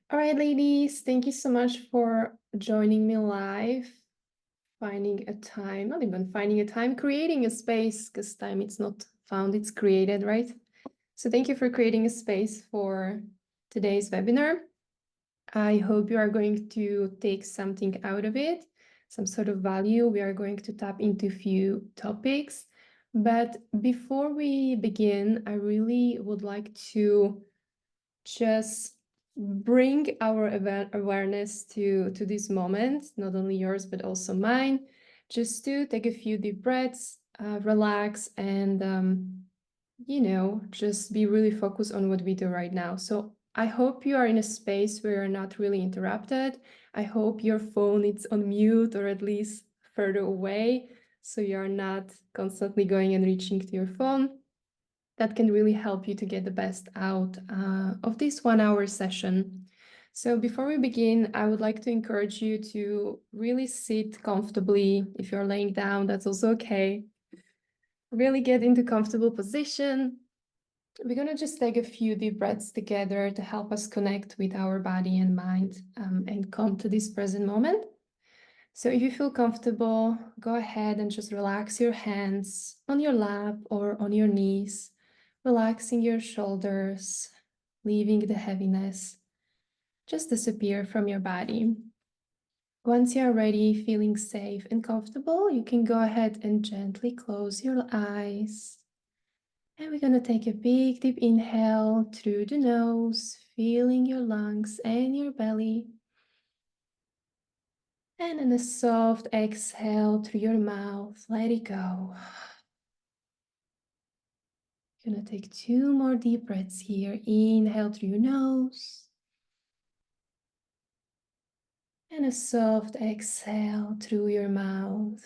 All right, ladies, thank you so much for joining me live, finding a time, not even finding a time, creating a space, because time it's not found, it's created, right? So thank you for creating a space for today's webinar. I hope you are going to take something out of it, some sort of value. We are going to tap into a few topics. But before we begin, I really would like to just bring our awareness to this moment, not only yours, but also mine, just to take a few deep breaths, relax, and, just be really focused on what we do right now. So I hope you are in a space where you're not really interrupted. I hope your phone is on mute or at least further away, so you're not constantly going and reaching to your phone. That can really help you to get the best out of this 1 hour session. So before we begin, I would like to encourage you to really sit comfortably. If you're laying down, that's also okay. Really get into comfortable position. We're going to just take a few deep breaths together to help us connect with our body and mind and come to this present moment. So if you feel comfortable, go ahead and just relax your hands on your lap or on your knees, relaxing your shoulders, leaving the heaviness just disappear from your body. Once you're ready, feeling safe and comfortable, you can go ahead and gently close your eyes. And we're going to take a big deep inhale through the nose, feeling your lungs and your belly. And then a soft exhale through your mouth, let it go. You're gonna take 2 more deep breaths here. Inhale through your nose. And a soft exhale through your mouth.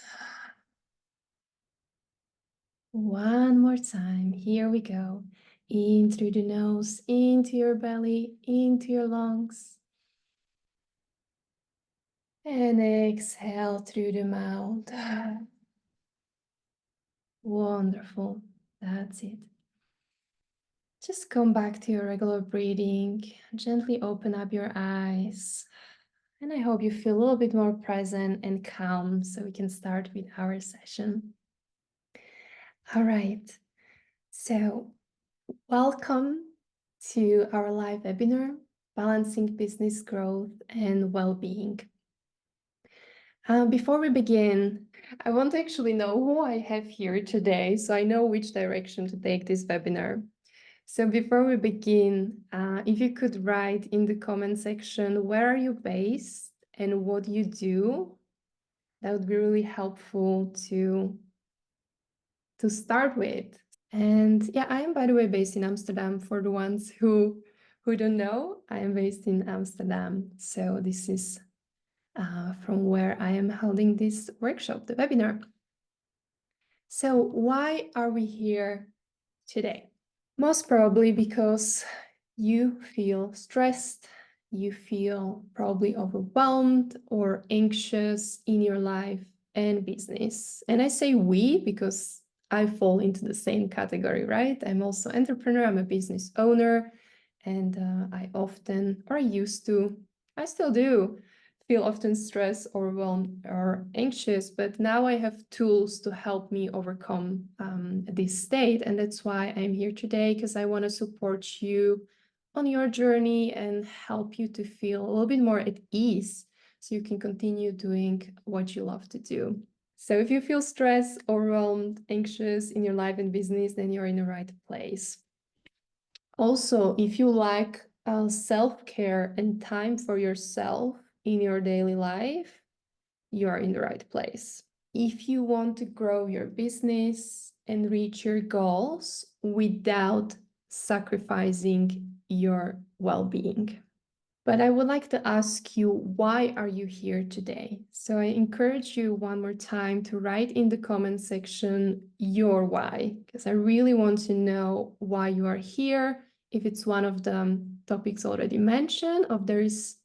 One more time, here we go. In through the nose, into your belly, into your lungs. And exhale through the mouth. Wonderful, that's it. Just come back to your regular breathing. Gently open up your eyes. And I hope you feel a little bit more present and calm so we can start with our session. All right. So welcome to our live webinar, Balancing Business Growth and Well-Being. Before we begin, I want to actually know who I have here today so I know which direction to take this webinar. So before we begin, if you could write in the comment section, where are you based and what you do, that would be really helpful to start with. And yeah, I am, by the way, based in Amsterdam. For the ones who don't know, I am based in Amsterdam. So this is from where I am holding this workshop, the webinar. So why are we here today? Most probably because you feel stressed, you feel probably overwhelmed or anxious in your life and business. And I say we because I fall into the same category, right? I'm also an entrepreneur, I'm a business owner, and I still do feel often stressed, overwhelmed, or anxious, but now I have tools to help me overcome this state. And that's why I'm here today, because I want to support you on your journey and help you to feel a little bit more at ease so you can continue doing what you love to do. So if you feel stressed, overwhelmed, anxious in your life and business, then you're in the right place. Also, if you like self-care and time for yourself in your daily life, you are in the right place. If you want to grow your business and reach your goals without sacrificing your well-being. But I would like to ask you, why are you here today? So I encourage you one more time to write in the comment section your why, because I really want to know why you are here. If it's one of the topics already mentioned, or there is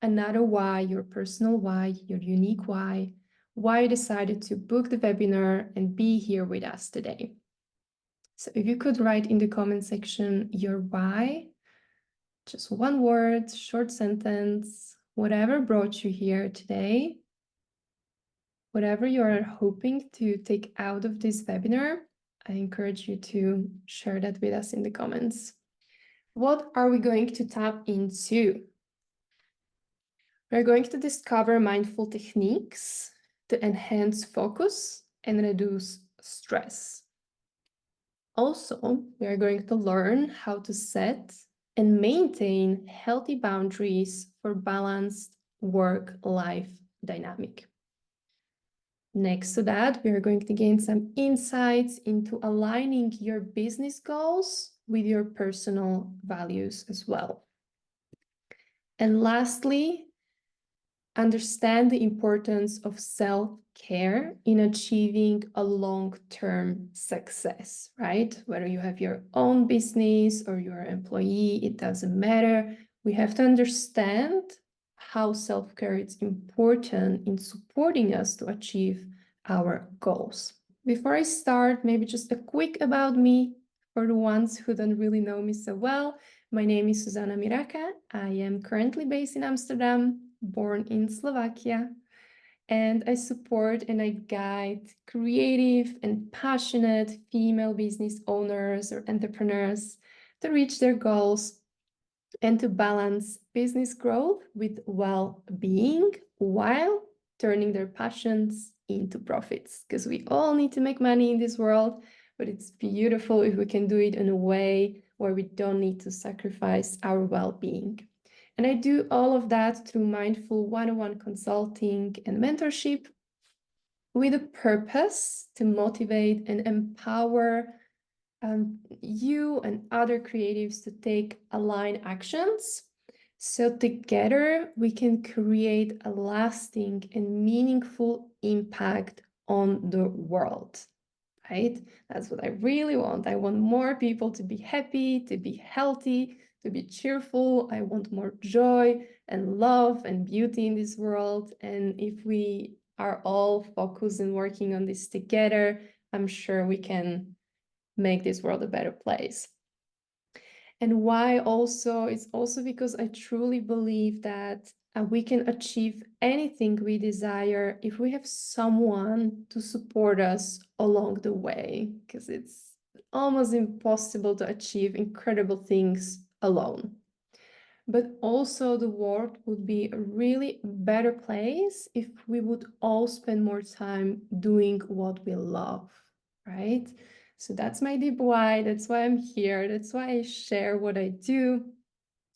another why, your personal why, your unique why you decided to book the webinar and be here with us today. So if you could write in the comment section your why, Just one word, short sentence, whatever brought you here today, whatever you're hoping to take out of this webinar, I encourage you to share that with us in the comments. What are we going to tap into? We're going to discover mindful techniques to enhance focus and reduce stress. Also, we are going to learn how to set and maintain healthy boundaries for balanced work-life dynamic. Next to that, we are going to gain some insights into aligning your business goals with your personal values as well. And lastly, understand the importance of self-care in achieving a long-term success, right? Whether you have your own business or you're an employee, it doesn't matter. We have to understand how self-care is important in supporting us to achieve our goals. Before I start, maybe just a quick about me for the ones who don't really know me so well. My name is Zuzana Miraka. I am currently based in Amsterdam, born in Slovakia, and I support and I guide creative and passionate female business owners or entrepreneurs to reach their goals and to balance business growth with well-being while turning their passions into profits. Because we all need to make money in this world, but it's beautiful if we can do it in a way where we don't need to sacrifice our well-being. And I do all of that through mindful one-on-one consulting and mentorship with a purpose to motivate and empower you and other creatives to take aligned actions. So together we can create a lasting and meaningful impact on the world, right? That's what I really want. I want more people to be happy, to be healthy, to be cheerful. I want more joy and love and beauty in this world. And if we are all focused and working on this together, I'm sure we can make this world a better place. And why also? It's also because I truly believe that we can achieve anything we desire if we have someone to support us along the way, because it's almost impossible to achieve incredible things alone. But also the world would be a really better place if we would all spend more time doing what we love, right? So that's my deep why. That's why I'm here. That's why I share what I do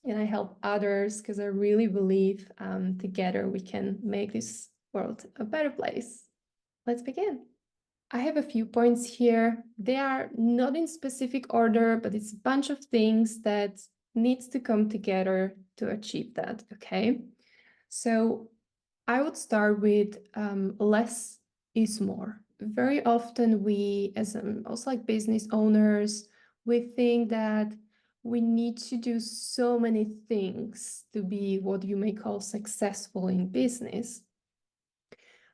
and I help others, because I really believe together we can make this world a better place. Let's begin. I have a few points here. They are not in specific order, but it's a bunch of things that needs to come together to achieve that, okay? So I would start with less is more. Very often we, as also like business owners, we think that we need to do so many things to be what you may call successful in business.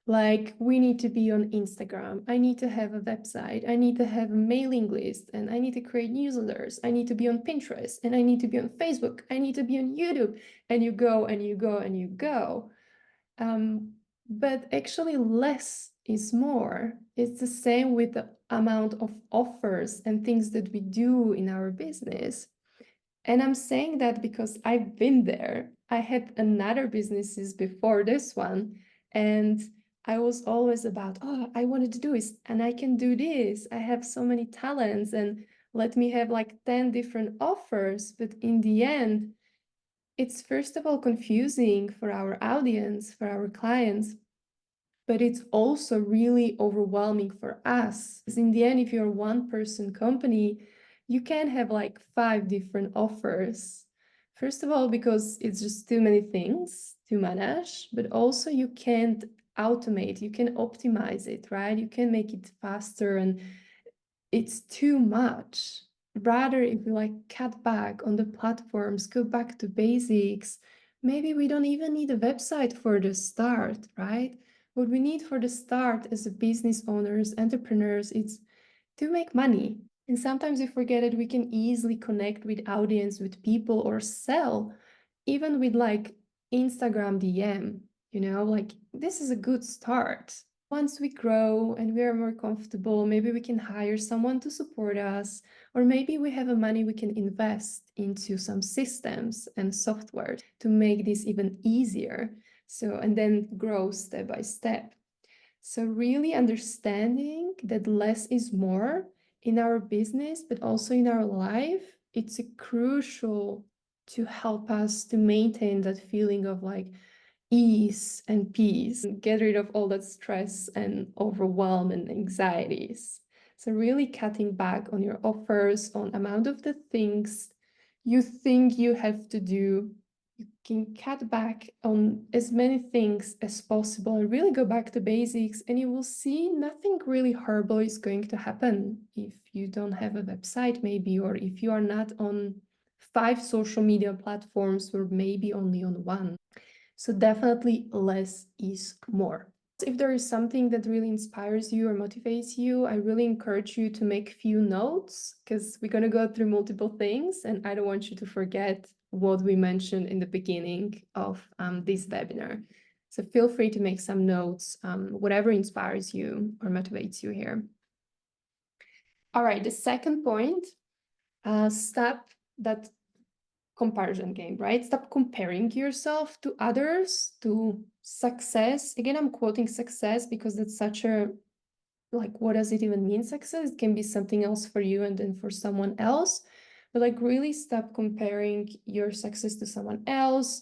Like we need to be on Instagram, I need to have a website, I need to have a mailing list, and I need to create newsletters, I need to be on Pinterest, and I need to be on Facebook, I need to be on YouTube, and you go and you go and you go. But actually less is more. It's the same with the amount of offers and things that we do in our business. And I'm saying that because I've been there. I had another businesses before this one, and I was always about, oh, I wanted to do this, and I can do this. I have so many talents, and let me have like 10 different offers. But in the end, it's first of all confusing for our audience, for our clients, but it's also really overwhelming for us. Because in the end, if you're a one-person company, you can have like 5 different offers. First of all, because it's just too many things to manage, but also you can't automate, you can optimize it, right? You can make it faster, and it's too much. Rather, if we like cut back on the platforms, go back to basics, maybe we don't even need a website for the start, right? What we need for the start as a business owners, entrepreneurs, it's to make money. And sometimes we forget that we can easily connect with audience, with people, or sell, even with like Instagram DM, like this is a good start. Once we grow and we are more comfortable, maybe we can hire someone to support us, or maybe we have a money we can invest into some systems and software to make this even easier. So, and then grow step by step. So really understanding that less is more in our business, but also in our life, it's a crucial to help us to maintain that feeling of like ease and peace, and get rid of all that stress and overwhelm and anxieties. So really cutting back on your offers, on amount of the things you think you have to do. You can cut back on as many things as possible and really go back to basics, and you will see nothing really horrible is going to happen if you don't have a website maybe, or if you are not on 5 social media platforms or maybe only on one. So definitely less is more. If there is something that really inspires you or motivates you, I really encourage you to make few notes, because we're going to go through multiple things and I don't want you to forget what we mentioned in the beginning of this webinar. So feel free to make some notes, whatever inspires you or motivates you here. All right, the second point, stop that comparison game, right? Stop comparing yourself to others, to success. Again, I'm quoting success because that's such a, like, what does it even mean, success? It can be something else for you and then for someone else. But like really stop comparing your success to someone else,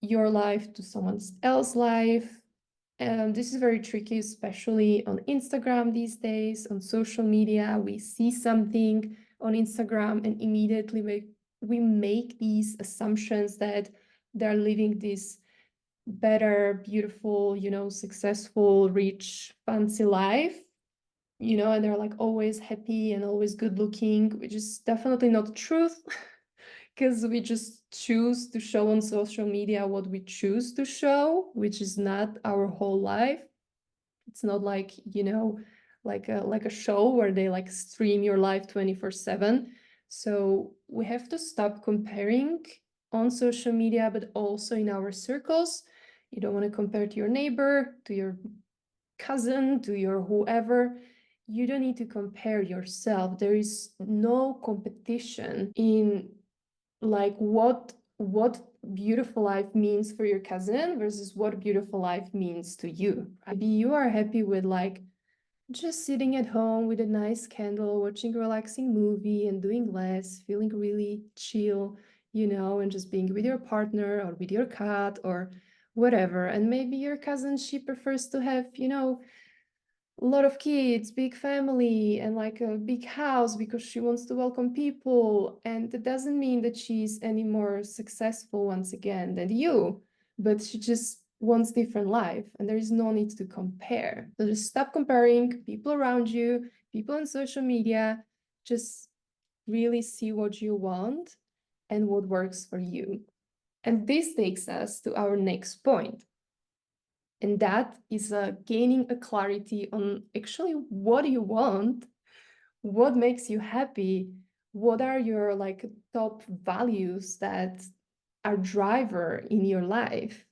your life to someone else's life. This is very tricky, especially on Instagram these days, on social media. We see something on Instagram and immediately we make these assumptions that they're living this better, beautiful, successful, rich, fancy life, and they're like always happy and always good looking, which is definitely not the truth. Because we just choose to show on social media what we choose to show, which is not our whole life. It's not like, like a show where they like stream your life 24/7. So we have to stop comparing on social media, but also in our circles. You don't want to compare to your neighbor, to your cousin, to your whoever. You don't need to compare yourself. There is no competition in like what beautiful life means for your cousin versus what beautiful life means to you. Maybe you are happy with like just sitting at home with a nice candle, watching a relaxing movie and doing less, feeling really chill, and just being with your partner or with your cat or whatever. And maybe your cousin, she prefers to have, a lot of kids, big family, and like a big house because she wants to welcome people. And that doesn't mean that she's any more successful once again than you, but she just wants different life, and there is no need to compare. So just stop comparing people around you, people on social media. Just really see what you want and what works for you. And this takes us to our next point. And that is gaining a clarity on actually what you want, what makes you happy, what are your like top values that are driver in your life.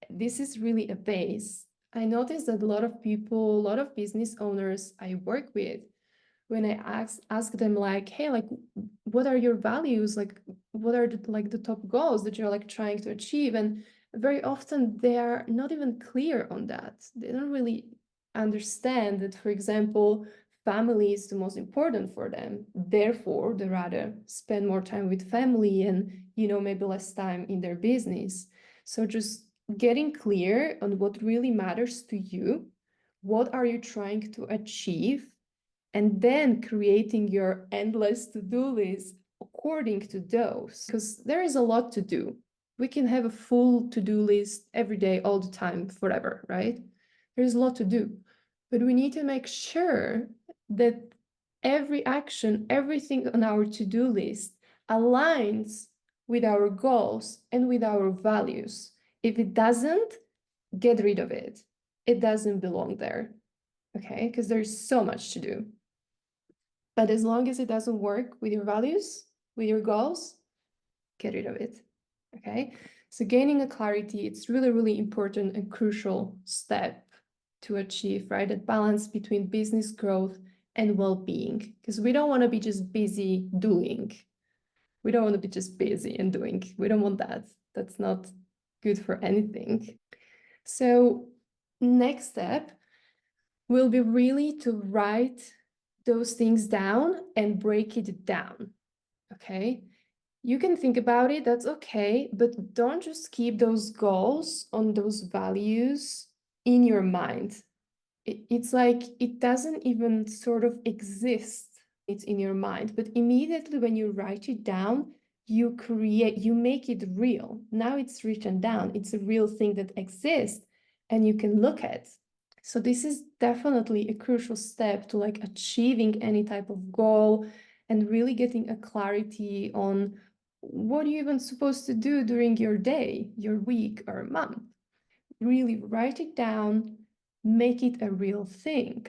This is really a base. I noticed that a lot of people, a lot of business owners I work with, when I ask them like, hey, like, what are your values? Like, what are the top goals that you're like trying to achieve? And very often they are not even clear on that. They don't really understand that, for example, family is the most important for them. Therefore, they rather spend more time with family and, maybe less time in their business. So just getting clear on what really matters to you, what are you trying to achieve, and then creating your endless to-do list according to those, because there is a lot to do. We can have a full to-do list every day, all the time, forever, right? There's a lot to do, but we need to make sure that every action, everything on our to-do list aligns with our goals and with our values. If it doesn't, get rid of it. It doesn't belong there, okay? Because there's so much to do. But as long as it doesn't work with your values, with your goals, get rid of it. Okay. So gaining a clarity, it's really, really important and crucial step to achieve, right? That balance between business growth and well-being, because we don't want to be just busy doing. We don't want to be just busy and doing. We don't want that. That's not good for anything. So next step will be really to write those things down and break it down. Okay. You can think about it, that's okay, but don't just keep those goals on those values in your mind. It's like it doesn't even sort of exist. It's in your mind, but immediately when you write it down, you make it real. Now it's written down. It's a real thing that exists and you can look at. So this is definitely a crucial step to like achieving any type of goal and really getting a clarity on what you're even supposed to do during your day, your week, or month. Really write it down, make it a real thing.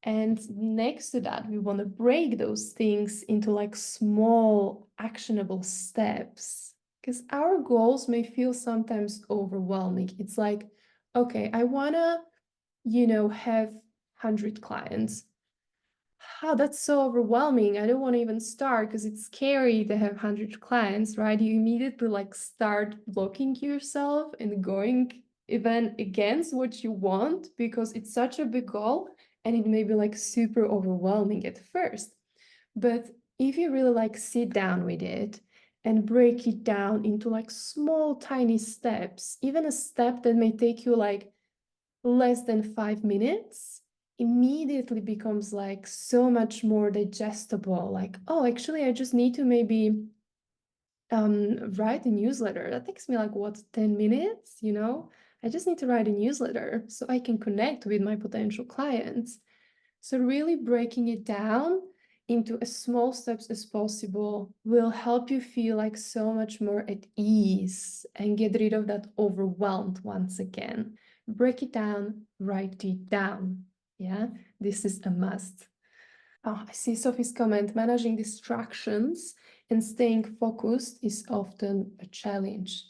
And next to that, we want to break those things into like small, actionable steps. Because our goals may feel sometimes overwhelming. It's like, okay, I want to, have 100 clients. Oh, that's so overwhelming. I don't want to even start because it's scary to have 100 clients, right? You immediately like start blocking yourself and going even against what you want because it's such a big goal and it may be like super overwhelming at first. But if you really like sit down with it and break it down into like small, tiny steps, even a step that may take you like less than 5 minutes immediately becomes like so much more digestible. Like, oh, actually, I just need to maybe write a newsletter. That takes me like what, 10 minutes, I just need to write a newsletter so I can connect with my potential clients. So really breaking it down into as small steps as possible will help you feel like so much more at ease and get rid of that overwhelmed once again. Break it down, write it down. Yeah, this is a must. Oh, I see Sophie's comment. Managing distractions and staying focused is often a challenge.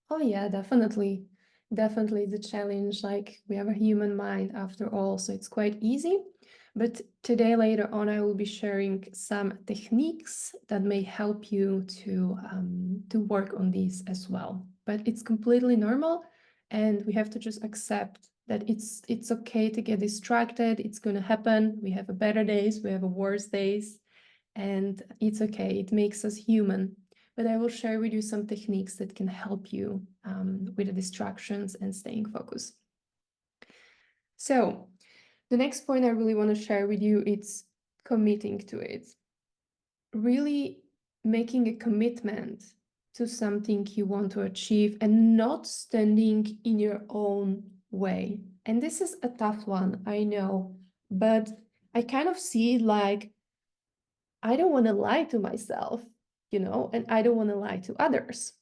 Oh, yeah, definitely. Definitely the challenge. Like we have a human mind after all, so it's quite easy. But today, later on, I will be sharing some techniques that may help you to work on these as well. But it's completely normal, and we have to just accept that it's okay to get distracted. It's going to happen. We have a better days, we have a worse days, and it's okay. It makes us human. But I will share with you some techniques that can help you with the distractions and staying focused. So the next point I really want to share with you is committing to it. Really making a commitment to something you want to achieve and not standing in your own way. And this is a tough one, I know, but I kind of see it like I don't want to lie to myself, and I don't want to lie to others.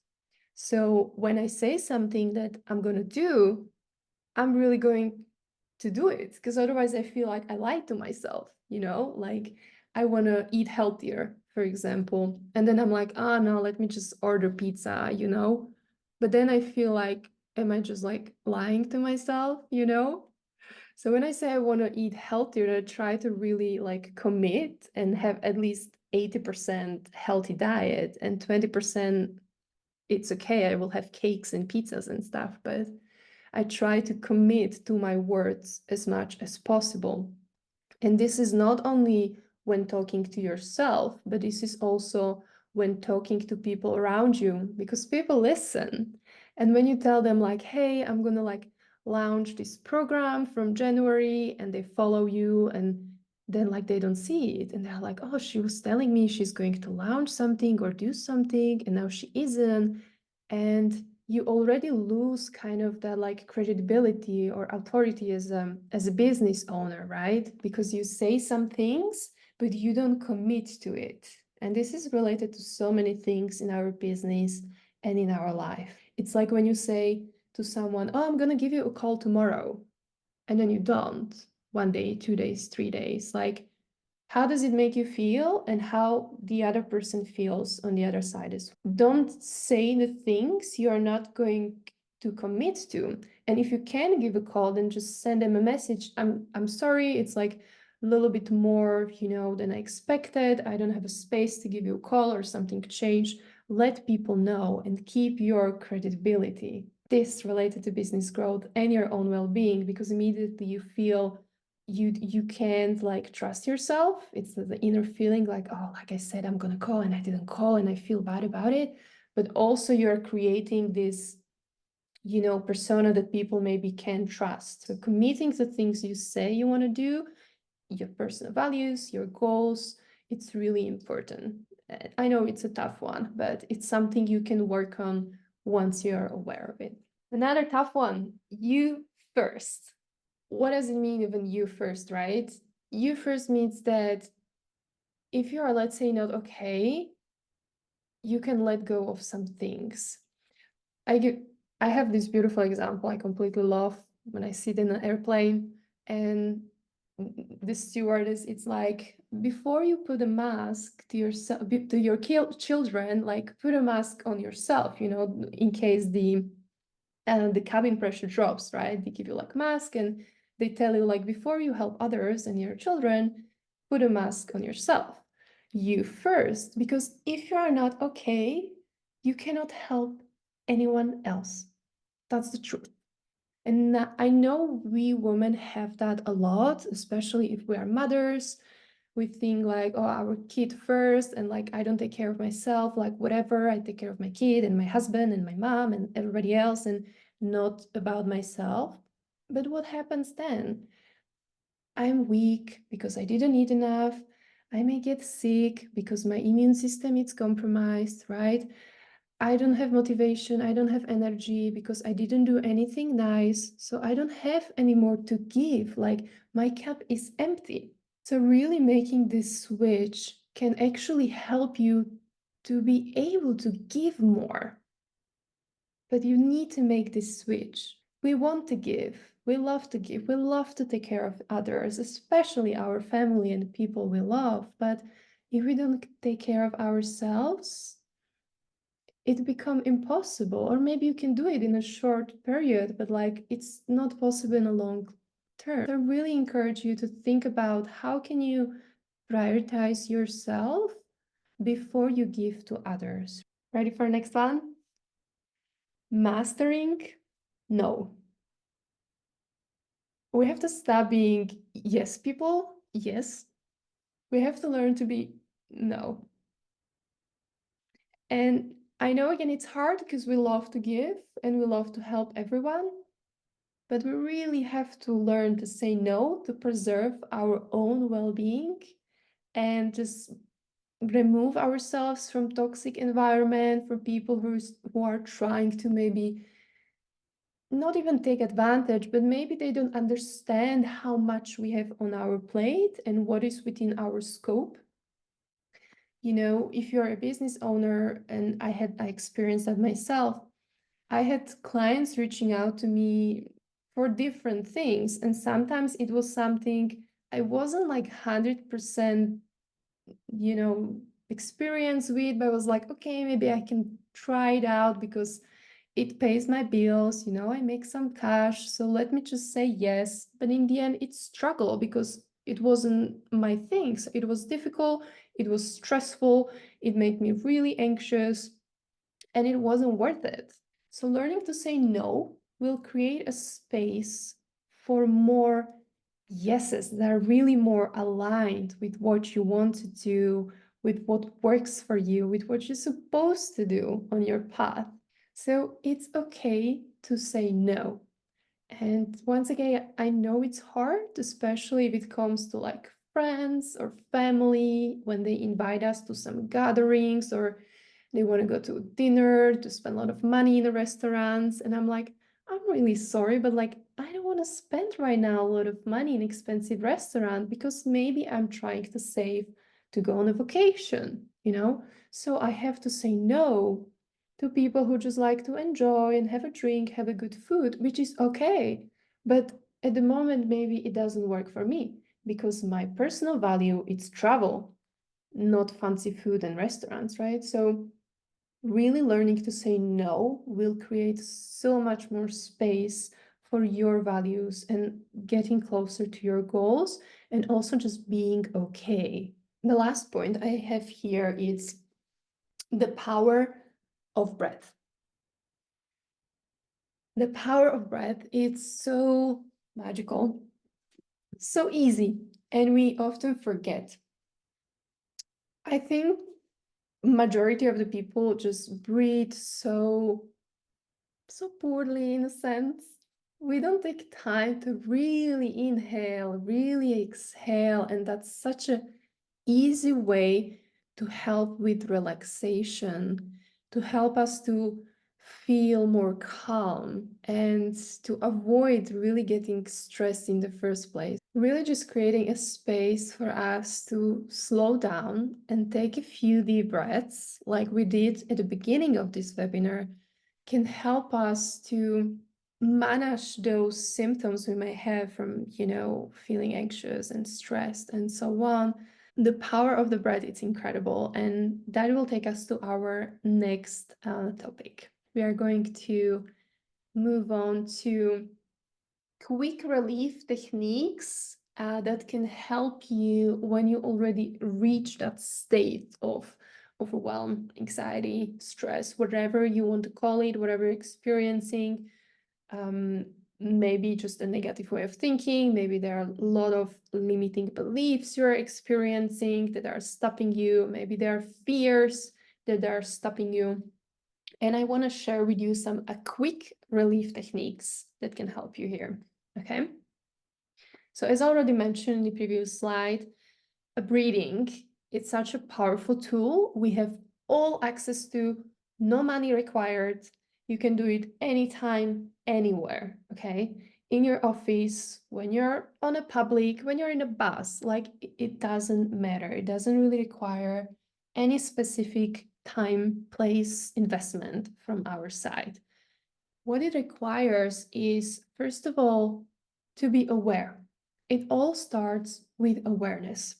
So when I say something that I'm going to do, I'm really going to do it because otherwise I feel like I lied to myself, like I want to eat healthier, for example. And then I'm like, oh no, let me just order pizza, But then I feel like, am I just like lying to myself, So when I say I want to eat healthier, I try to really like commit and have at least 80% healthy diet and 20% it's okay. I will have cakes and pizzas and stuff, but I try to commit to my words as much as possible. And this is not only when talking to yourself, but this is also when talking to people around you, because people listen. And when you tell them like, hey, I'm going to like launch this program from January, and they follow you, and then like they don't see it, and they're like, oh, she was telling me she's going to launch something or do something, and now she isn't. And you already lose kind of that like credibility or authority as a business owner, right? Because you say some things, but you don't commit to it. And this is related to so many things in our business and in our life. It's like when you say to someone, oh, I'm going to give you a call tomorrow. And then you don't 1 day, 2 days, 3 days. Like How does it make you feel, and how the other person feels on the other side is. Don't say the things you are not going to commit to. And if you can give a call, then just send them a message. I'm sorry, it's like a little bit more, than I expected. I don't have a space to give you a call, or something changed. Let people know and keep your credibility. This related to business growth and your own well-being, because immediately you feel you can't like trust yourself. It's the inner feeling like, oh, like I said, I'm gonna call and I didn't call and I feel bad about it. But also you're creating this, persona that people maybe can trust. So committing to things you say you want to do, your personal values, your goals, it's really important. I know it's a tough one, but it's something you can work on once you're aware of it. Another tough one, you first. What does it mean even you first, right? You first means that if you are, let's say, not okay, you can let go of some things. I have this beautiful example I completely love when I sit in an airplane and the stewardess, it's like, before you put a mask to yourself, to your children, like put a mask on yourself, in case the cabin pressure drops, right? They give you like mask and they tell you like, before you help others and your children, put a mask on yourself. You first, because if you are not okay, you cannot help anyone else. That's the truth. And I know we women have that a lot, especially if we are mothers. We think like, oh, our kid first, and like, I don't take care of myself, like whatever, I take care of my kid and my husband and my mom and everybody else, and not about myself. But what happens then? I'm weak because I didn't eat enough. I may get sick because my immune system is compromised, right? I don't have motivation, I don't have energy because I didn't do anything nice. So I don't have any more to give. Like my cup is empty. So really making this switch can actually help you to be able to give more. But you need to make this switch. We want to give. We love to give. We love to take care of others, especially our family and the people we love. But if we don't take care of ourselves, it become impossible. Or maybe you can do it in a short period, but like it's not possible in a long term. So I really encourage you to think about how can you prioritize yourself before you give to others. Ready for next one? Mastering no. We have to stop being yes people, yes. We have to learn to be no. And I know again it's hard because we love to give and we love to help everyone, but we really have to learn to say no to preserve our own well-being and just remove ourselves from toxic environment, from people who are trying to maybe not even take advantage, but maybe they don't understand how much we have on our plate and what is within our scope. If you're a business owner, and I experienced that myself, I had clients reaching out to me for different things. And sometimes it was something I wasn't like 100%, experience with, but I was like, okay, maybe I can try it out because it pays my bills, I make some cash, so let me just say yes. But in the end, it struggled because it wasn't my thing. So it was difficult, it was stressful, it made me really anxious, and it wasn't worth it. So learning to say no will create a space for more yeses that are really more aligned with what you want to do, with what works for you, with what you're supposed to do on your path. So it's okay to say no. And once again, I know it's hard, especially if it comes to like friends or family, when they invite us to some gatherings or they want to go to dinner, to spend a lot of money in the restaurants. And I'm like, I'm really sorry, but like, I don't want to spend right now a lot of money in expensive restaurant because maybe I'm trying to save to go on a vacation, So I have to say no to people who just like to enjoy and have a drink, have a good food, which is okay. But at the moment, maybe it doesn't work for me. because my personal value is travel, not fancy food and restaurants, right? So really learning to say no will create so much more space for your values and getting closer to your goals, and also just being okay. The last point I have here is the power of breath. The power of breath is so magical, so easy, and we often forget. I think majority of the people just breathe so poorly, in a sense. We don't take time to really inhale, really exhale, and that's such a easy way to help with relaxation, to help us to feel more calm and to avoid really getting stressed in the first place. Really just creating a space for us to slow down and take a few deep breaths, like we did at the beginning of this webinar, can help us to manage those symptoms we may have from, feeling anxious and stressed and so on. The power of the breath is incredible, and that will take us to our next topic. We are going to move on to quick relief techniques that can help you when you already reach that state of overwhelm, anxiety, stress, whatever you want to call it, whatever you're experiencing. Maybe just a negative way of thinking. Maybe there are a lot of limiting beliefs you're experiencing that are stopping you. Maybe there are fears that are stopping you. And I want to share with you some quick relief techniques that can help you here. Okay. So as I already mentioned in the previous slide, breathing, it's such a powerful tool. We have all access to, no money required. You can do it anytime, anywhere, okay? In your office, when you're on a public, when you're in a bus, like it doesn't matter. It doesn't really require any specific time, place, investment from our side. What it requires is, first of all, to be aware. It all starts with awareness.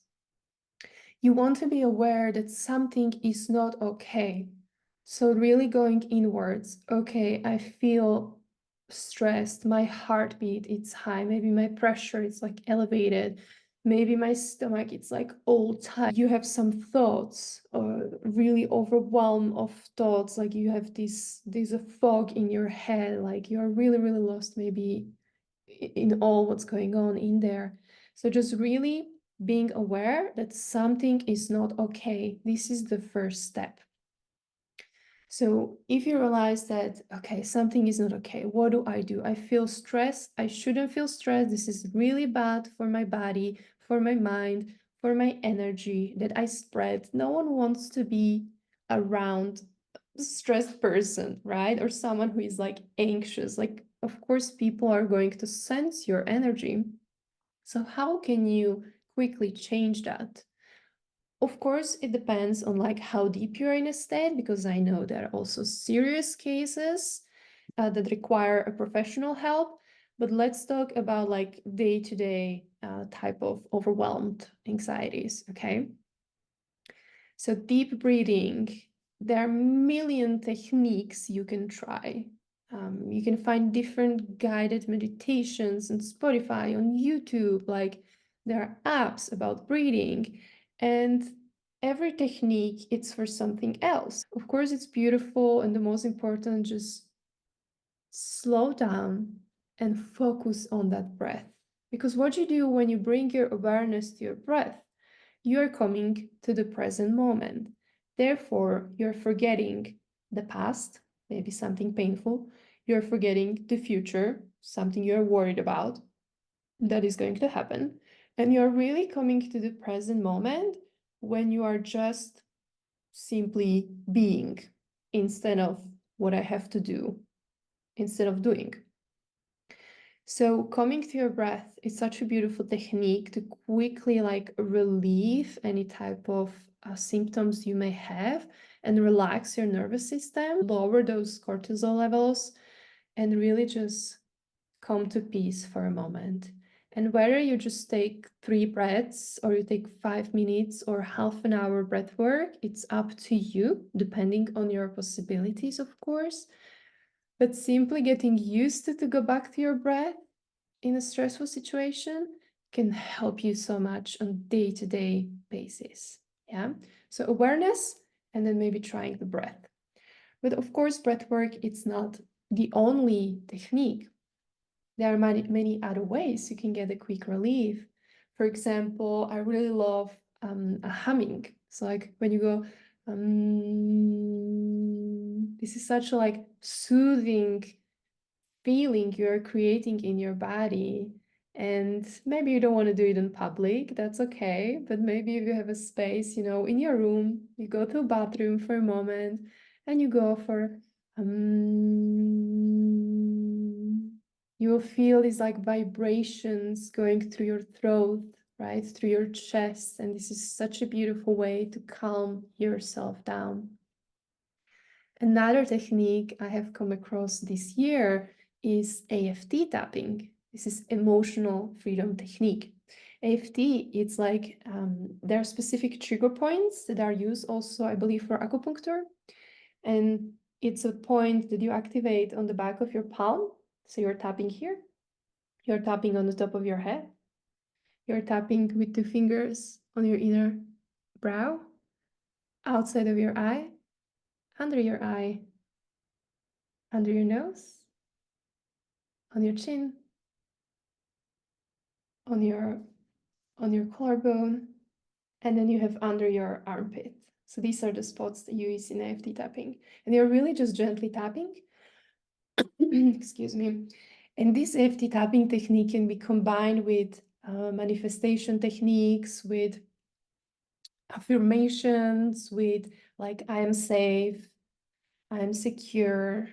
You want to be aware that something is not okay. So really going inwards. Okay, I feel stressed. My heartbeat is high. Maybe my pressure is like elevated. Maybe my stomach it's like all tight. You have some thoughts or really overwhelmed of thoughts. Like you have this a fog in your head. Like you're really, really lost maybe in all what's going on in there. So just really being aware that something is not okay. This is the first step. So if you realize that, okay, something is not okay, what do? I feel stressed. I shouldn't feel stressed. This is really bad for my body, for my mind, for my energy that I spread. No one wants to be around a stressed person, right? Or someone who is like anxious. Like, of course, people are going to sense your energy. So how can you quickly change that? Of course, it depends on like how deep you're in a state, because I know there are also serious cases that require a professional help. But let's talk about like day-to-day type of overwhelmed anxieties, okay? So deep breathing, there are a million techniques you can try. You can find different guided meditations on Spotify, on YouTube, like there are apps about breathing, and every technique it's for something else. Of course, it's beautiful, and the most important, just slow down and focus on that breath. Because what you do when you bring your awareness to your breath, you are coming to the present moment. Therefore, you're forgetting the past, maybe something painful. You're forgetting the future, something you're worried about that is going to happen. And you're really coming to the present moment when you are just simply being instead of what I have to do, instead of doing. So coming to your breath is such a beautiful technique to quickly like relieve any type of symptoms you may have and relax your nervous system, lower those cortisol levels, and really just come to peace for a moment. And whether you just take 3 breaths or you take 5 minutes or half an hour breath work, it's up to you, depending on your possibilities, of course. But simply getting used to go back to your breath in a stressful situation can help you so much on day-to-day basis. Yeah. So awareness, and then maybe trying the breath. But of course, breath work, it's not the only technique. There are many other ways you can get a quick relief. For example, I really love a humming. So like when you go, this is such a like soothing feeling you're creating in your body. And maybe you don't want to do it in public, that's okay. But maybe if you have a space, in your room, you go to a bathroom for a moment and you go for you will feel these like vibrations going through your throat, right, through your chest. And this is such a beautiful way to calm yourself down. Another technique I have come across this year is AFT tapping. This is emotional freedom technique. AFT, it's like there are specific trigger points that are used also, I believe, for acupuncture. And it's a point that you activate on the back of your palm. So you're tapping here. You're tapping on the top of your head. You're tapping with 2 fingers on your inner brow, outside of your eye, under your eye, under your nose, on your chin, on your collarbone, and then you have under your armpit. So these are the spots that you use in AFT tapping. And you're really just gently tapping. Excuse me. And this AFT tapping technique can be combined with manifestation techniques, with affirmations, with like, I am safe, I am secure,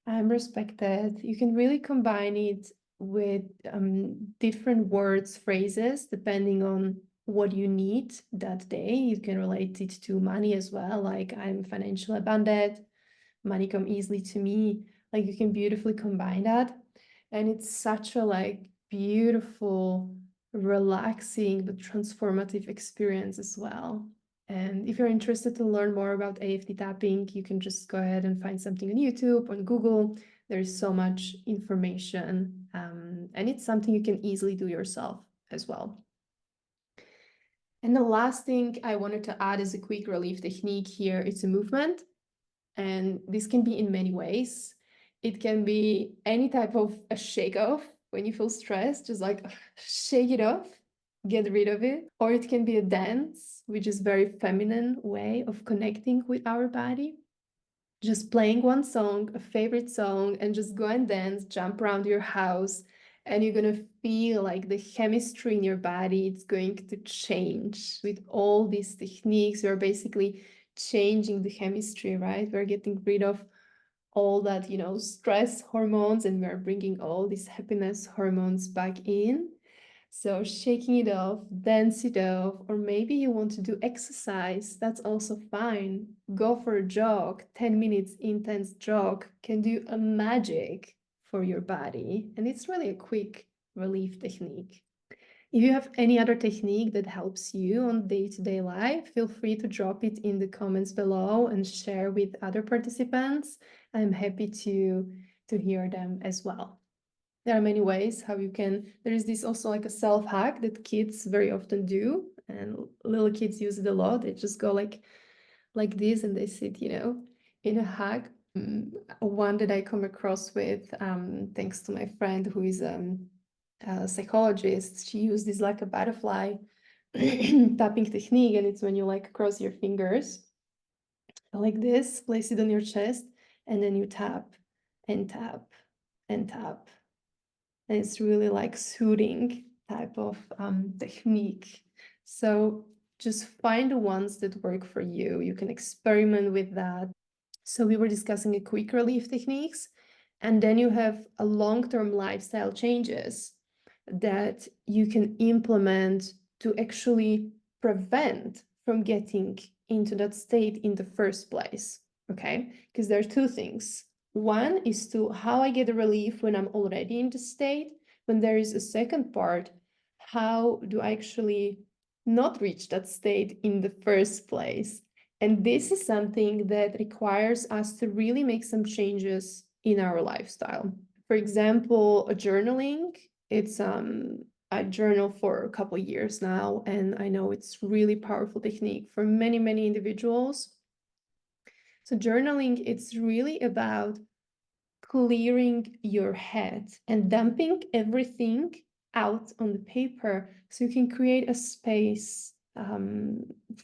I am respected. You can really combine it with different words, phrases, depending on what you need that day. You can relate it to money as well, like I'm financially abundant, money come easily to me. Like you can beautifully combine that. And it's such a like beautiful, relaxing, but transformative experience as well. And if you're interested to learn more about AFT tapping, you can just go ahead and find something on YouTube, on Google. There's so much information, and it's something you can easily do yourself as well. And the last thing I wanted to add is a quick relief technique here. It's a movement, and this can be in many ways. It can be any type of a shake off when you feel stressed, just like shake it off, get rid of it. Or it can be a dance, which is very feminine way of connecting with our body. Just playing one song, a favorite song, and just go and dance, jump around your house, and you're going to feel like the chemistry in your body, it's going to change. With all these techniques, you're basically changing the chemistry, right? We're getting rid of all that, stress hormones, and we're bringing all these happiness hormones back in. So shaking it off, dance it off, or maybe you want to do exercise, that's also fine. Go for a jog, 10 minutes intense jog can do a magic for your body. And it's really a quick relief technique. If you have any other technique that helps you on day-to-day life, feel free to drop it in the comments below and share with other participants. I'm happy to hear them as well. There are many ways how you can, there is this also like a self-hack that kids very often do, and little kids use it a lot. They just go like this and they sit, in a hug. One that I come across with, thanks to my friend who is a psychologist, she used this like a butterfly tapping technique, and it's when you like cross your fingers like this, place it on your chest, and then you tap and tap and tap. And it's really like soothing type of technique. So just find the ones that work for you. You can experiment with that. So we were discussing a quick relief techniques, and then you have a long-term lifestyle changes that you can implement to actually prevent from getting into that state in the first place. Okay, because there are 2 things. One is to how I get a relief when I'm already in the state. When there is a second part, how do I actually not reach that state in the first place? And this is something that requires us to really make some changes in our lifestyle. For example, journaling. It's I journal for a couple of years now, and I know it's really powerful technique for many, many individuals. So journaling, it's really about clearing your head and dumping everything out on the paper so you can create a space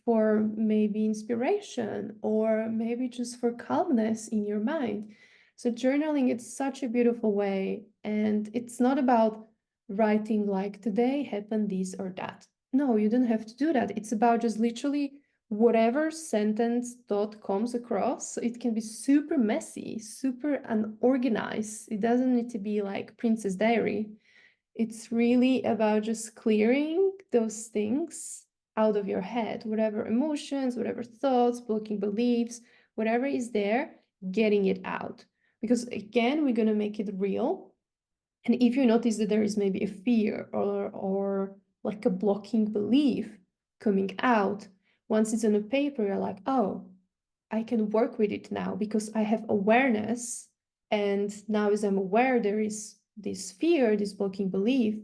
for maybe inspiration or maybe just for calmness in your mind. So journaling, it's such a beautiful way, and it's not about writing like today happened this or that. No, you don't have to do that. It's about just literally whatever sentence thought comes across. It can be super messy, super unorganized. It doesn't need to be like Princess Diary. It's really about just clearing those things out of your head, whatever emotions, whatever thoughts, blocking beliefs, whatever is there, getting it out. Because again, we're going to make it real. And if you notice that there is maybe a fear or like a blocking belief coming out, once it's on a paper, you're like, oh, I can work with it now because I have awareness. And now as I'm aware there is this fear, this blocking belief,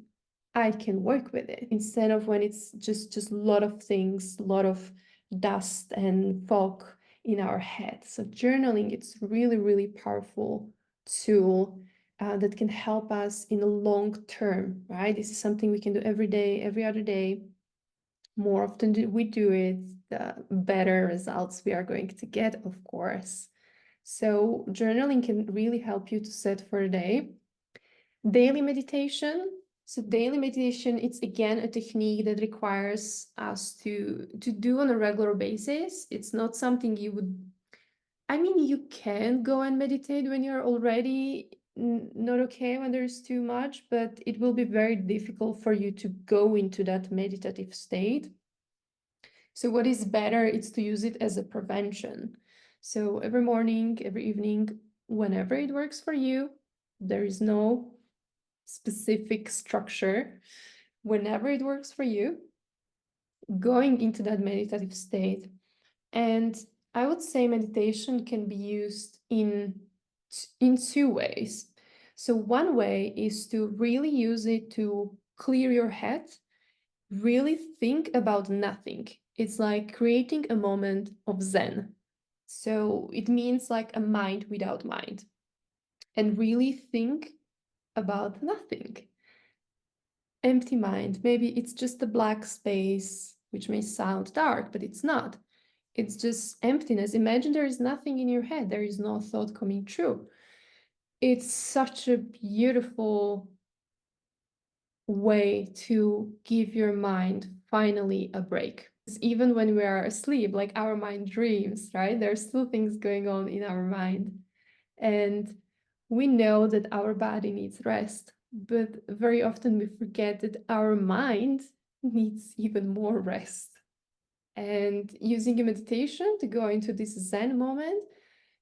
I can work with it instead of when it's just a lot of things, a lot of dust and fog in our head. So journaling, it's really, really powerful tool that can help us in the long term, right? This is something we can do every day, every other day. More often we do it, the better results we are going to get, of course. So journaling can really help you to set for a day. Daily meditation. So daily meditation, it's again a technique that requires us to do on a regular basis. It's not something you would, I mean, you can go and meditate when you're already not okay, when there's too much, but it will be very difficult for you to go into that meditative state. So what is better is to use it as a prevention. So every morning, every evening, whenever it works for you, there is no specific structure. Whenever it works for you, going into that meditative state. And I would say meditation can be used in two ways. So one way is to really use it to clear your head, really think about nothing. It's like creating a moment of Zen. So it means like a mind without mind, and really think about nothing. Empty mind. Maybe it's just a black space, which may sound dark, but it's not. It's just emptiness. Imagine there is nothing in your head. There is no thought coming true. It's such a beautiful way to give your mind finally a break. Even when we are asleep, like our mind dreams, right? There are still things going on in our mind. And we know that our body needs rest, but very often we forget that our mind needs even more rest. And using a meditation to go into this Zen moment,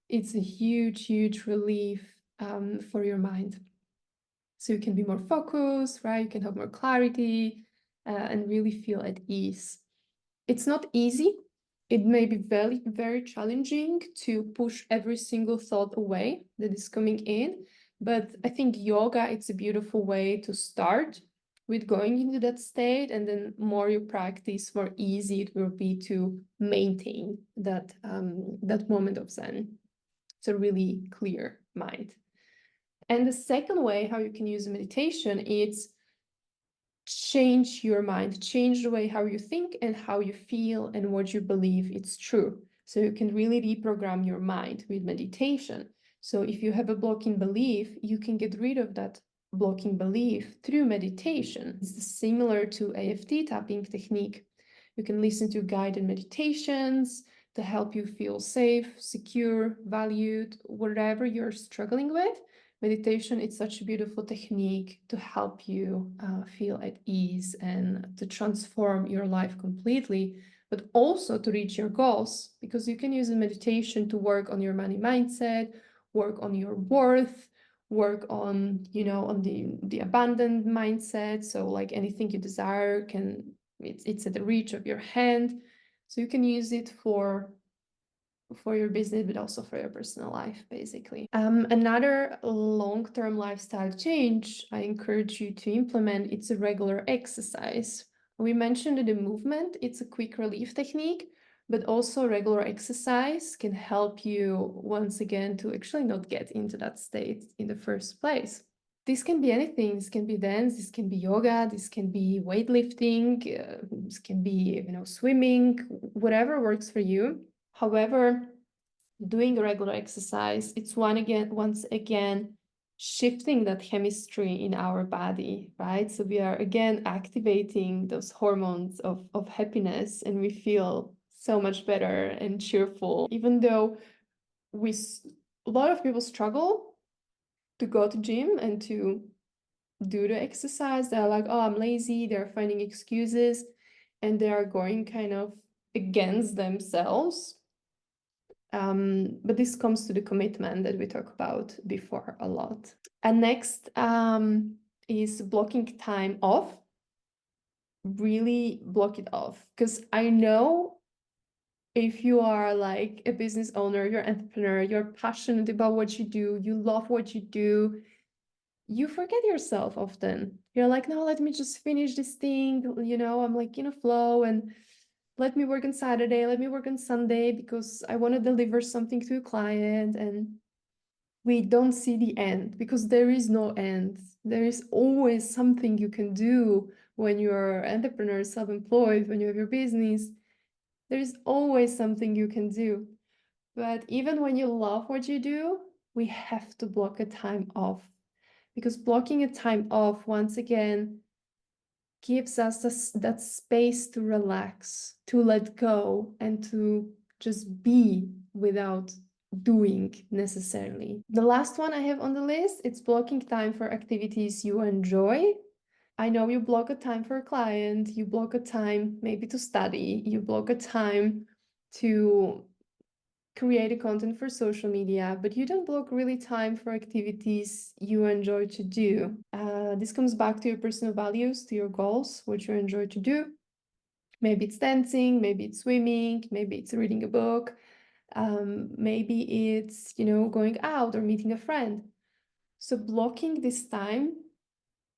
it's a huge, huge relief for your mind. So you can be more focused, right? You can have more clarity and really feel at ease. It's not easy. It may be very, very challenging to push every single thought away that is coming in. But I think yoga, it's a beautiful way to start with going into that state. And then more you practice, more easy it will be to maintain that, that moment of Zen. It's a really clear mind. And the second way how you can use meditation is change your mind, change the way how you think and how you feel and what you believe it's true. So you can really reprogram your mind with meditation. So if you have a blocking belief, you can get rid of that blocking belief through meditation. It's similar to AFT tapping technique. You can listen to guided meditations to help you feel safe, secure, valued, whatever you're struggling with. Meditation is such a beautiful technique to help you feel at ease and to transform your life completely, but also to reach your goals, because you can use a meditation to work on your money mindset, work on your worth, work on, on the abundant mindset. So like anything you desire it's at the reach of your hand. So you can use it for your business, but also for your personal life, basically. Another long-term lifestyle change I encourage you to implement, it's a regular exercise. We mentioned that the movement, it's a quick relief technique, but also regular exercise can help you once again to actually not get into that state in the first place. This can be anything. This can be dance, this can be yoga, this can be weightlifting, this can be, swimming, whatever works for you. However, doing regular exercise, it's once again shifting that chemistry in our body, right? So we are again activating those hormones of happiness, and we feel so much better and cheerful. Even though a lot of people struggle to go to gym and to do the exercise, they're like, oh, I'm lazy, they're finding excuses, and they are going kind of against themselves. But this comes to the commitment that we talked about before a lot. And next is blocking time off. Really block it off, because I know if you are like a business owner, you're an entrepreneur, you're passionate about what you do, you love what you do, you forget yourself often. You're like, no, let me just finish this thing, I'm like in a flow, and let me work on Saturday, let me work on Sunday because I want to deliver something to a client. And we don't see the end, because there is no end. There is always something you can do when you're an entrepreneur, self-employed, when you have your business. There is always something you can do. But even when you love what you do, we have to block a time off, because blocking a time off, once again, gives us that space to relax, to let go, and to just be without doing necessarily. The last one I have on the list, it's blocking time for activities you enjoy. I know you block a time for a client, you block a time maybe to study, you block a time to create a content for social media, but you don't block really time for activities you enjoy to do. This comes back to your personal values, to your goals, what you enjoy to do. Maybe it's dancing, maybe it's swimming, maybe it's reading a book, maybe it's, going out or meeting a friend. So blocking this time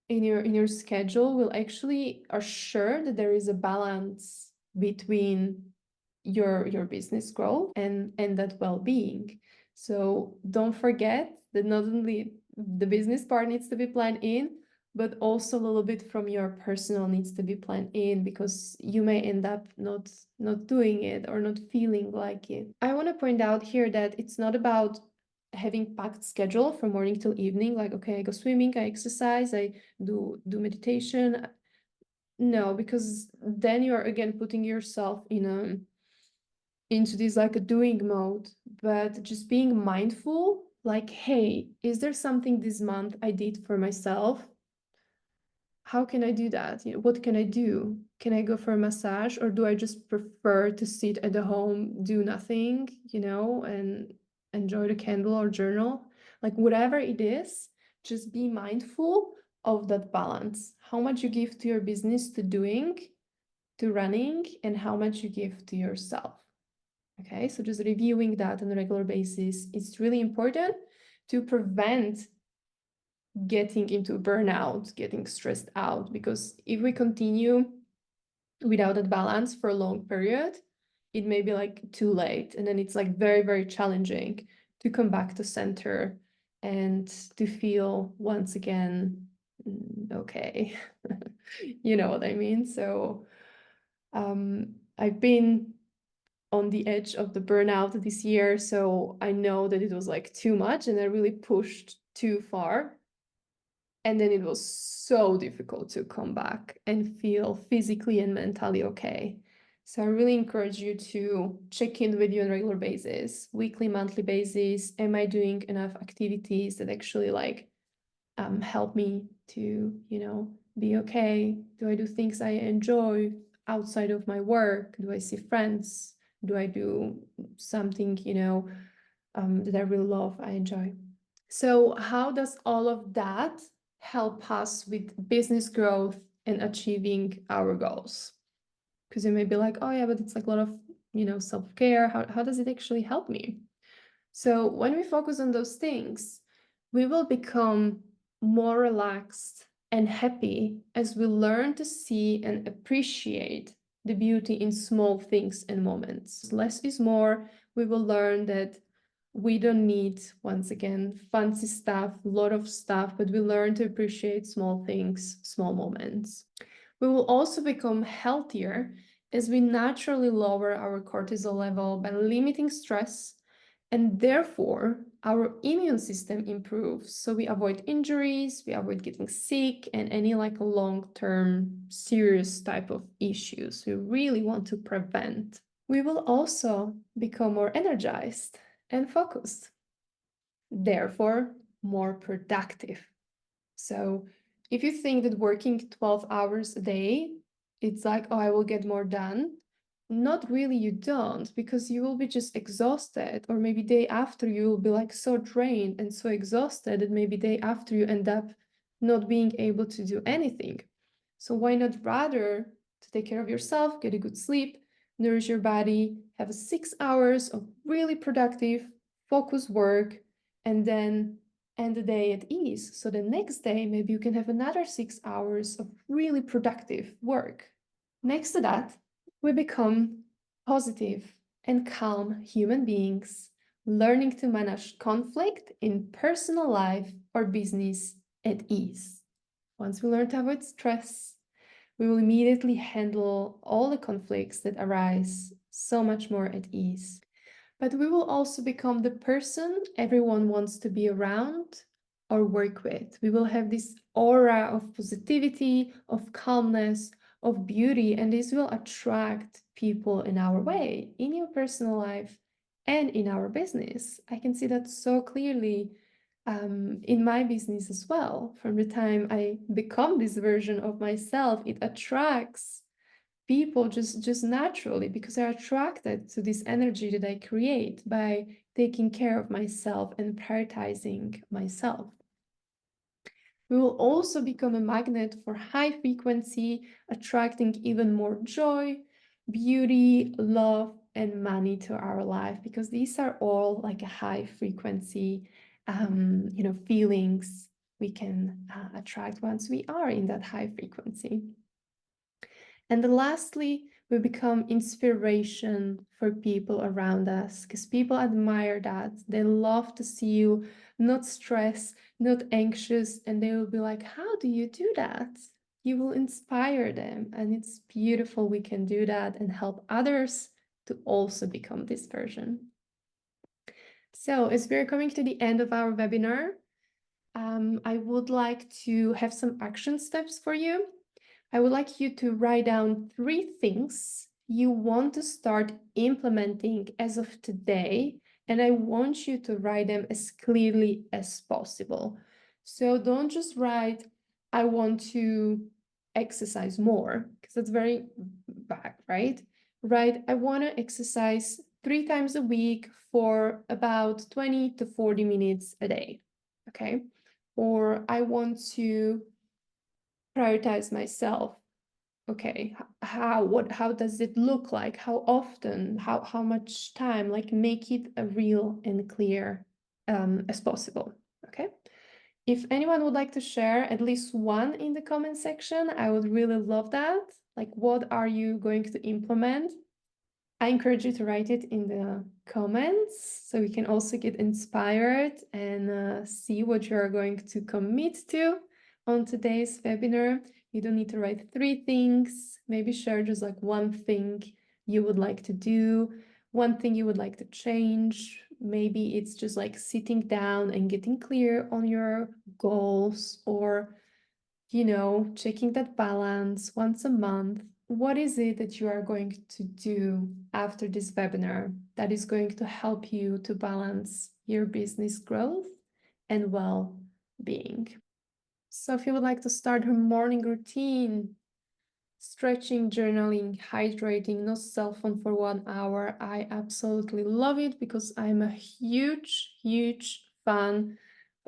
in your schedule will actually assure that there is a balance between your business growth and that well-being. So don't forget that not only the business part needs to be planned in, but also a little bit from your personal needs to be planned in, because you may end up not doing it or not feeling like it. I want to point out here that it's not about having packed schedule from morning till evening, like, okay, I go swimming, I exercise, I do meditation. No, because then you're again putting yourself into this like a doing mode. But just being mindful, like, hey, is there something this month I did for myself? How can I do that? What can I do? Can I go for a massage, or do I just prefer to sit at the home, do nothing, and enjoy the candle or journal? Like whatever it is, just be mindful of that balance. How much you give to your business, to doing, to running, and how much you give to yourself. Okay, so just reviewing that on a regular basis is really important to prevent getting into burnout, getting stressed out, because if we continue without that balance for a long period, it may be like too late, and then it's like very, very challenging to come back to center and to feel once again okay. You know what I mean? So I've been on the edge of the burnout this year, so I know that it was like too much and I really pushed too far. And then it was so difficult to come back and feel physically and mentally okay. So I really encourage you to check in with you on a regular basis, weekly, monthly basis. Am I doing enough activities that actually like help me to, be okay? Do I do things I enjoy outside of my work? Do I see friends? Do I do something, that I really love, I enjoy? So how does all of that help us with business growth and achieving our goals? Because you may be like, oh yeah, but it's like a lot of, self-care. How does it actually help me? So when we focus on those things, we will become more relaxed and happy as we learn to see and appreciate the beauty in small things and moments. Less is more. We will learn that we don't need, once again, fancy stuff, a lot of stuff, but we learn to appreciate small things, small moments. We will also become healthier as we naturally lower our cortisol level by limiting stress, and therefore our immune system improves. So we avoid injuries, we avoid getting sick, and any like long-term serious type of issues we really want to prevent. We will also become more energized and focused, therefore more productive. So if you think that working 12 hours a day, it's like, oh, I will get more done. Not really, you don't, because you will be just exhausted, or maybe day after you will be like so drained and so exhausted that maybe day after you end up not being able to do anything. So why not rather to take care of yourself, get a good sleep, nourish your body, have 6 hours of really productive, focused work, and then end the day at ease. So the next day, maybe you can have another 6 hours of really productive work. Next to that, we become positive and calm human beings, learning to manage conflict in personal life or business at ease. Once we learn to avoid stress, we will immediately handle all the conflicts that arise so much more at ease. But we will also become the person everyone wants to be around or work with. We will have this aura of positivity, of calmness, of beauty, and this will attract people in our way, in your personal life and in our business. I can see that so clearly in my business as well. From the time I become this version of myself, it attracts people just naturally, because they're attracted to this energy that I create by taking care of myself and prioritizing myself. We will also become a magnet for high frequency, attracting even more joy, beauty, love, and money to our life, because these are all like a high frequency, feelings we can attract once we are in that high frequency. And then lastly, we become inspiration for people around us, because people admire that. They love to see you not stressed, not anxious, and they will be like, how do you do that? You will inspire them, and it's beautiful we can do that and help others to also become this version. So as we're coming to the end of our webinar, I would like to have some action steps for you. I would like you to write down 3 things you want to start implementing as of today, and I want you to write them as clearly as possible. So don't just write, I want to exercise more, because that's very vague, right? Write, I want to exercise 3 times a week for about 20 to 40 minutes a day, okay? Or I want to prioritize myself. Okay, how does it look like? How often? How much time? Like make it a real and clear as possible. Okay. If anyone would like to share at least one in the comment section, I would really love that. Like, what are you going to implement? I encourage you to write it in the comments so we can also get inspired and see what you are going to commit to on today's webinar. You don't need to write 3 things. Maybe share just like one thing you would like to do, one thing you would like to change. Maybe it's just like sitting down and getting clear on your goals, or checking that balance once a month. What is it that you are going to do after this webinar that is going to help you to balance your business growth and well-being? So if you would like to start her morning routine, stretching, journaling, hydrating, no cell phone for 1 hour, I absolutely love it, because I'm a huge fan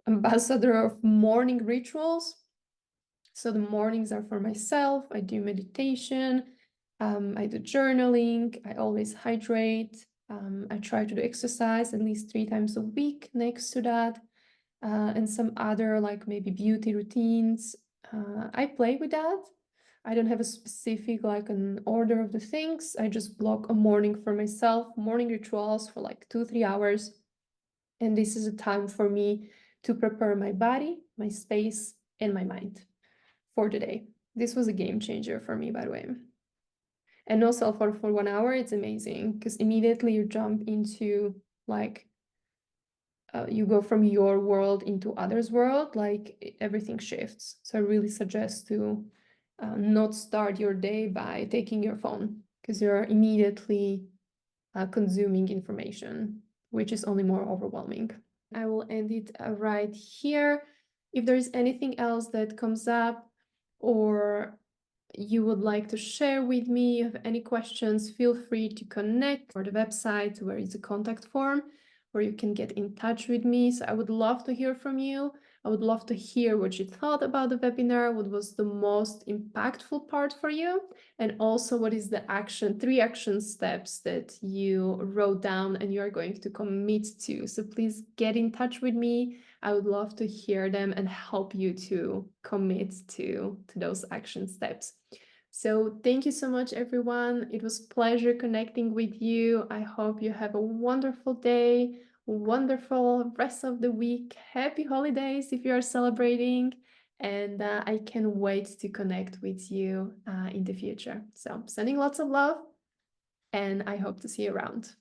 ambassador of morning rituals. So the mornings are for myself. I do meditation, I do journaling, I always hydrate. I try to do exercise at least 3 times a week next to that, and some other like maybe beauty routines. I play with that. I don't have a specific like an order of the things. I just block a morning for myself, morning rituals for like 2-3 hours. And this is a time for me to prepare my body, my space, and my mind for the day. This was a game changer for me, by the way. And also for 1 hour, it's amazing because immediately you jump into like, you go from your world into others' world, like everything shifts. So I really suggest to not start your day by taking your phone because you're immediately consuming information, which is only more overwhelming. I will end it right here. If there is anything else that comes up or you would like to share with me, you have any questions, feel free to connect or the website where is a contact form where you can get in touch with me. So I would love to hear from you. I would love to hear what you thought about the webinar, what was the most impactful part for you, and also what is the 3 action steps that you wrote down and you are going to commit to. So please get in touch with me. I would love to hear them and help you to commit to those action steps. So thank you so much, everyone. It was a pleasure connecting with you. I hope you have a wonderful day, wonderful rest of the week. Happy holidays if you are celebrating. And I can wait to connect with you in the future. So sending lots of love, and I hope to see you around.